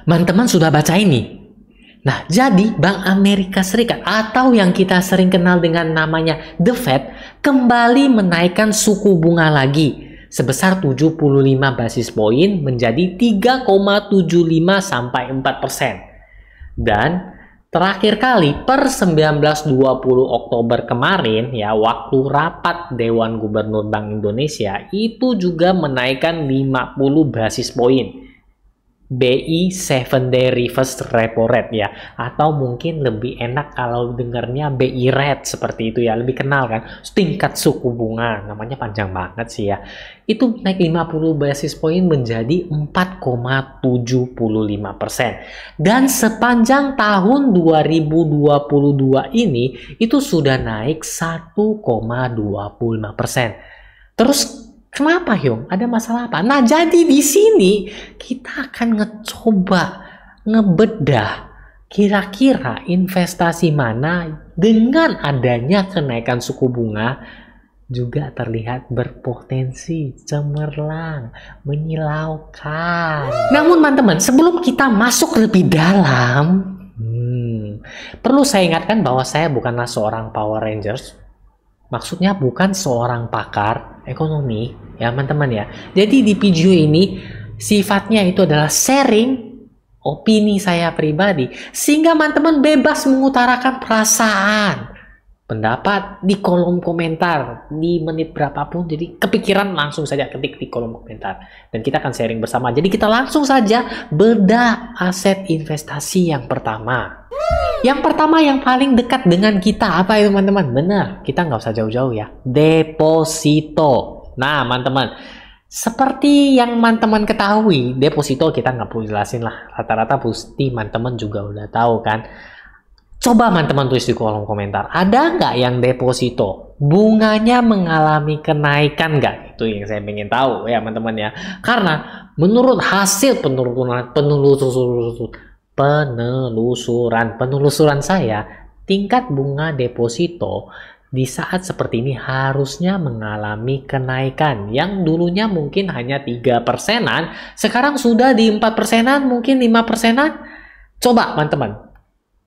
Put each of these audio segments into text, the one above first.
Teman-teman sudah baca ini? Nah, jadi Bank Amerika Serikat atau yang kita sering kenal dengan namanya The Fed kembali menaikkan suku bunga lagi sebesar 75 basis poin menjadi 3,75 sampai 4%. Dan terakhir kali per 19-20 Oktober kemarin ya, waktu rapat Dewan Gubernur Bank Indonesia itu juga menaikkan 50 basis poin. BI 7-day reverse repo rate ya, atau mungkin lebih enak kalau dengarnya BI rate seperti itu ya, lebih kenal kan, tingkat suku bunga, namanya panjang banget sih ya. Itu naik 50 basis point menjadi 4,75%. Dan sepanjang tahun 2022 ini itu sudah naik 1,25%. Terus kenapa Hyung? Ada masalah apa? Nah, jadi di sini kita akan ngebedah kira-kira investasi mana dengan adanya kenaikan suku bunga juga terlihat berpotensi cemerlang, menyilaukan. Namun teman-teman, sebelum kita masuk lebih dalam, perlu saya ingatkan bahwa saya bukanlah seorang Power Rangers. Maksudnya bukan seorang pakar ekonomi ya teman-teman ya. Jadi di video ini sifatnya itu adalah sharing opini saya pribadi, sehingga teman-teman bebas mengutarakan perasaan, pendapat di kolom komentar di menit berapapun. Jadi kepikiran langsung saja ketik di kolom komentar dan kita akan sharing bersama. Jadi kita langsung saja bedah aset investasi yang pertama. Yang pertama yang paling dekat dengan kita apa itu teman-teman? Benar, kita nggak usah jauh-jauh ya. Deposito. Nah teman-teman, seperti yang teman-teman ketahui, deposito kita nggak perlu jelasin lah. Rata-rata pasti teman-teman juga udah tahu kan. Coba teman-teman tulis di kolom komentar, ada nggak yang deposito bunganya mengalami kenaikan nggak? Itu yang saya ingin tahu ya teman-teman ya. Karena menurut hasil penelusuran saya, tingkat bunga deposito di saat seperti ini harusnya mengalami kenaikan yang dulunya mungkin hanya 3%-an, sekarang sudah di 4%-an, mungkin 5%-an. Coba teman-teman,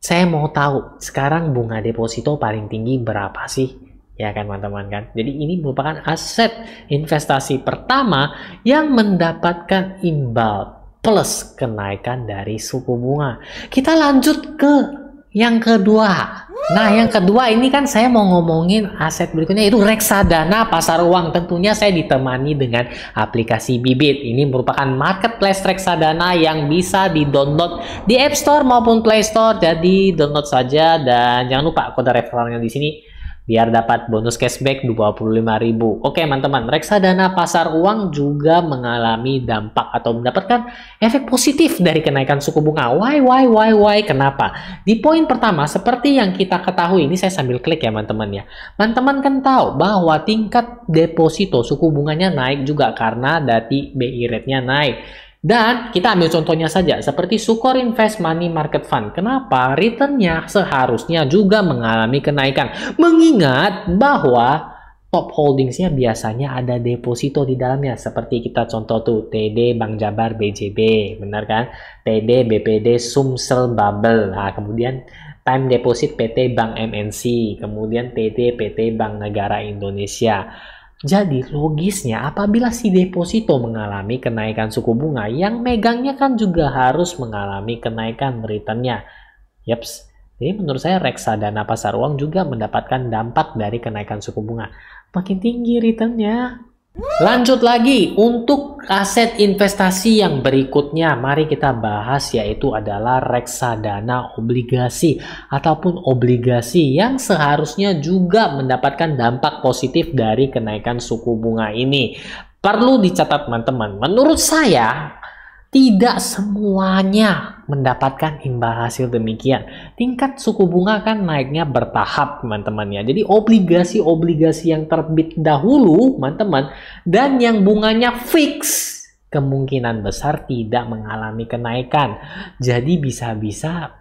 saya mau tahu sekarang bunga deposito paling tinggi berapa sih? Ya kan teman-teman kan? Jadi ini merupakan aset investasi pertama yang mendapatkan imbal plus kenaikan dari suku bunga. Kita lanjut ke yang kedua. Nah, yang kedua ini kan saya mau ngomongin aset berikutnya, itu reksadana pasar uang. Tentunya saya ditemani dengan aplikasi Bibit. Ini merupakan marketplace reksadana yang bisa di-download di App Store maupun Play Store. Jadi download saja dan jangan lupa kode referralnya di sini biar dapat bonus cashback 25.000. Oke teman-teman, reksadana pasar uang juga mengalami dampak atau mendapatkan efek positif dari kenaikan suku bunga. Why? Kenapa? Di poin pertama, seperti yang kita ketahui, ini saya sambil klik ya teman-teman ya. Teman-teman kan tahu bahwa tingkat deposito suku bunganya naik juga karena dari BI rate-nya naik. Dan kita ambil contohnya saja, seperti Sukor Invest Money Market Fund. Kenapa? Returnnya seharusnya juga mengalami kenaikan. Mengingat bahwa top holdingsnya biasanya ada deposito di dalamnya. Seperti kita contoh tuh, TD Bank Jabar BJB, benar kan? TD BPD Sumsel Babel. Nah, kemudian time deposit PT Bank MNC. Kemudian TD PT Bank Negara Indonesia. Jadi logisnya apabila si deposito mengalami kenaikan suku bunga, yang megangnya kan juga harus mengalami kenaikan returnnya. Yaps. Jadi menurut saya reksadana pasar uang juga mendapatkan dampak dari kenaikan suku bunga. Makin tinggi returnnya. Lanjut lagi untuk aset investasi yang berikutnya, mari kita bahas, yaitu adalah reksadana obligasi ataupun obligasi yang seharusnya juga mendapatkan dampak positif dari kenaikan suku bunga ini. Perlu dicatat teman-teman, menurut saya tidak semuanya mendapatkan imbal hasil demikian. Tingkat suku bunga kan naiknya bertahap teman-teman ya. Jadi obligasi-obligasi yang terbit dahulu teman-teman dan yang bunganya fix kemungkinan besar tidak mengalami kenaikan. Jadi bisa-bisa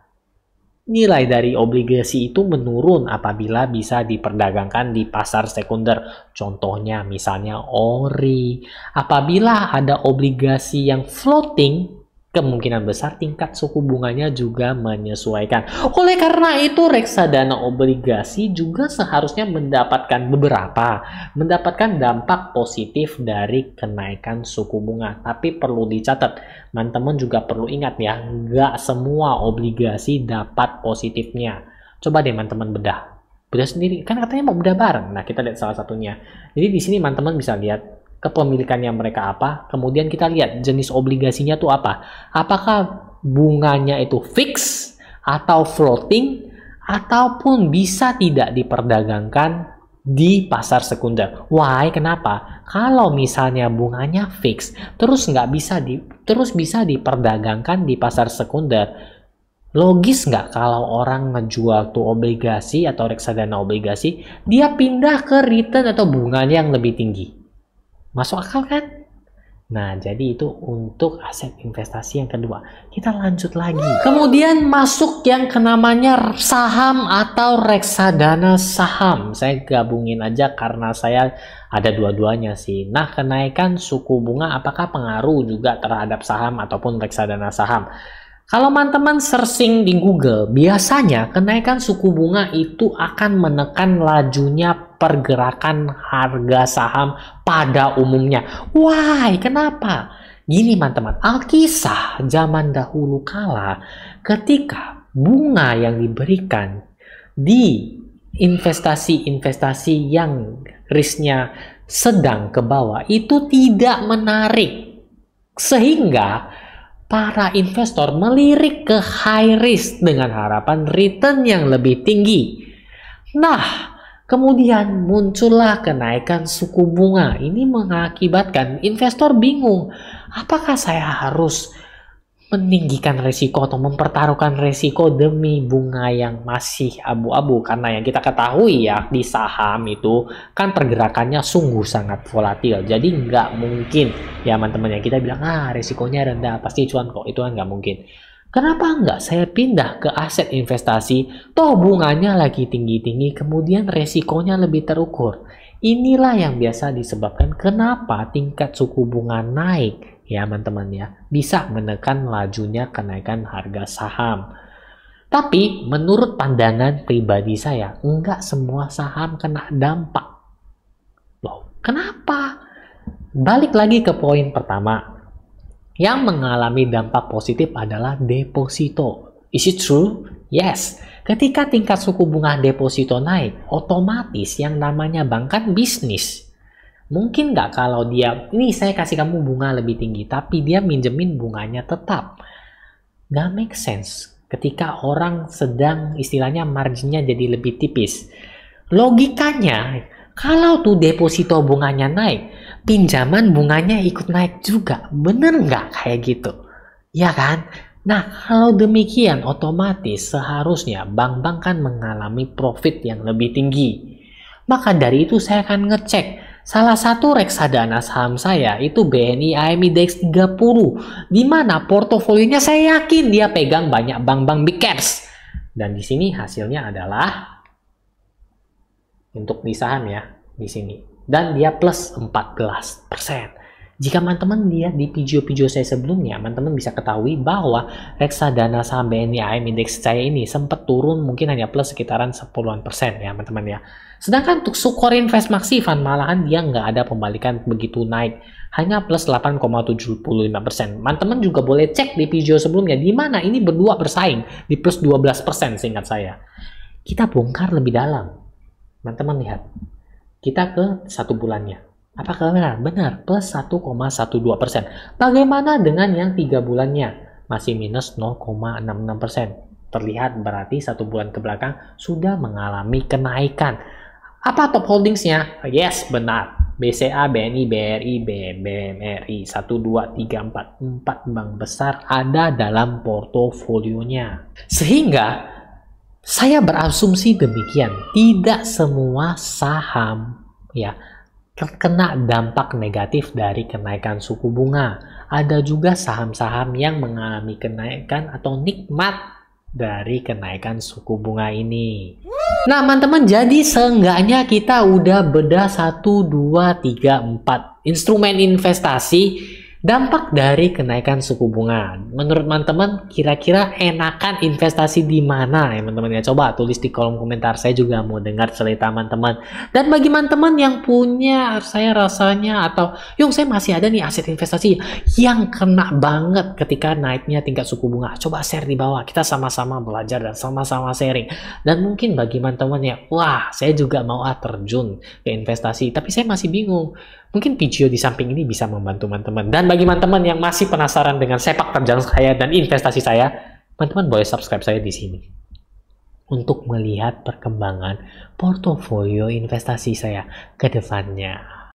nilai dari obligasi itu menurun apabila bisa diperdagangkan di pasar sekunder. Contohnya misalnya ORI. Apabila ada obligasi yang floating kemungkinan besar tingkat suku bunganya juga menyesuaikan. Oleh karena itu, reksadana obligasi juga seharusnya mendapatkan dampak positif dari kenaikan suku bunga. Tapi perlu dicatat, teman-teman juga perlu ingat ya, nggak semua obligasi dapat positifnya. Coba deh teman-teman bedah sendiri, kan katanya mau bedah bareng. Nah, kita lihat salah satunya. Jadi di sini teman-teman bisa lihat kepemilikannya mereka apa, kemudian kita lihat jenis obligasinya tuh apa. Apakah bunganya itu fix atau floating, ataupun bisa tidak diperdagangkan di pasar sekunder. Why? Kenapa? Kalau misalnya bunganya fix, terus bisa diperdagangkan di pasar sekunder, logis nggak kalau orang ngejual tuh obligasi atau reksadana obligasi, dia pindah ke return atau bunganya yang lebih tinggi? Masuk akal kan? Nah, jadi itu untuk aset investasi yang kedua. Kita lanjut lagi. Kemudian masuk yang namanya saham atau reksadana saham. Saya gabungin aja karena saya ada dua-duanya sih. Nah, kenaikan suku bunga apakah pengaruh juga terhadap saham ataupun reksadana saham? Kalau teman-teman searching di Google, biasanya kenaikan suku bunga itu akan menekan lajunya pergerakan harga saham pada umumnya. Why? Kenapa? Gini teman-teman, Alkisah zaman dahulu kala ketika bunga yang diberikan di investasi-investasi yang risknya sedang ke bawah itu tidak menarik, sehingga para investor melirik ke high risk dengan harapan return yang lebih tinggi. Nah, kemudian muncullah kenaikan suku bunga. Ini mengakibatkan investor bingung. Apakah saya harus meninggikan resiko atau mempertaruhkan resiko demi bunga yang masih abu-abu? Karena yang kita ketahui ya, di saham itu kan pergerakannya sungguh sangat volatil. Jadi nggak mungkin ya teman-teman, yang kita bilang resikonya rendah pasti cuan kok, itu kan nggak mungkin. Kenapa nggak saya pindah ke aset investasi, toh bunganya lagi tinggi-tinggi, kemudian resikonya lebih terukur. Inilah yang biasa disebabkan kenapa tingkat suku bunga naik ya teman-teman ya, bisa menekan lajunya kenaikan harga saham. Tapi menurut pandangan pribadi saya, enggak semua saham kena dampak. Loh, kenapa? Balik lagi ke poin pertama. Yang mengalami dampak positif adalah deposito. Is it true? Yes. Ketika tingkat suku bunga deposito naik, otomatis yang namanya bank kan bisnis. Mungkin nggak kalau dia, ini saya kasih kamu bunga lebih tinggi, tapi dia minjemin bunganya tetap. Nggak make sense ketika orang sedang istilahnya marginnya jadi lebih tipis. Logikanya, kalau tuh deposito bunganya naik, pinjaman bunganya ikut naik juga. Bener nggak kayak gitu? Ya kan? Nah, kalau demikian otomatis seharusnya bank-bank kan mengalami profit yang lebih tinggi. Maka dari itu saya akan ngecek. Salah satu reksadana saham saya itu BNI AMI Index 30, di mana portofolionya saya yakin dia pegang banyak bank-bank big caps. Dan di sini hasilnya adalah untuk di saham ya, di sini. Dan dia plus 14%. Jika teman-teman lihat di video-video saya sebelumnya, teman-teman bisa ketahui bahwa reksadana saham BNI AM Index saya ini sempat turun mungkin hanya plus sekitaran 10% ya teman-teman ya. Sedangkan untuk Sukor Invest Maxi Fund malahan dia nggak ada pembalikan begitu naik, hanya plus 8,75%. Teman-teman juga boleh cek di video sebelumnya, di mana ini berdua bersaing di plus 12% seingat saya. Kita bongkar lebih dalam. Teman-teman lihat, kita ke 1 bulannya. Apakah benar? Benar, plus 1,12%. Bagaimana dengan yang 3 bulannya? Masih minus 0,66%. Terlihat berarti 1 bulan ke belakang sudah mengalami kenaikan. Apa top holdingsnya? Yes, benar. BCA, BNI, BRI, BMRI, 1, 2, 3, 4 bank besar ada dalam portofolionya. Sehingga saya berasumsi demikian, tidak semua saham ya terkena dampak negatif dari kenaikan suku bunga. Ada juga saham-saham yang mengalami kenaikan atau nikmat dari kenaikan suku bunga ini. Nah teman-teman, jadi seenggaknya kita udah bedah 1, 2, 3, 4 instrumen investasi Dampak dari kenaikan suku bunga. Menurut teman-teman, kira-kira enakan investasi di mana ya teman-teman ya? Coba tulis di kolom komentar. Saya juga mau dengar cerita teman-teman. Dan bagi teman-teman yang punya, saya rasanya atau, saya masih ada nih aset investasi yang kena banget ketika naiknya tingkat suku bunga. Coba share di bawah. Kita sama-sama belajar dan sama-sama sharing. Dan mungkin bagi teman-teman ya, wah, saya juga mau terjun ke investasi, tapi saya masih bingung. Mungkin video di samping ini bisa membantu teman-teman. Dan bagi teman-teman yang masih penasaran dengan sepak terjang saya dan investasi saya, teman-teman boleh subscribe saya di sini untuk melihat perkembangan portofolio investasi saya ke depannya.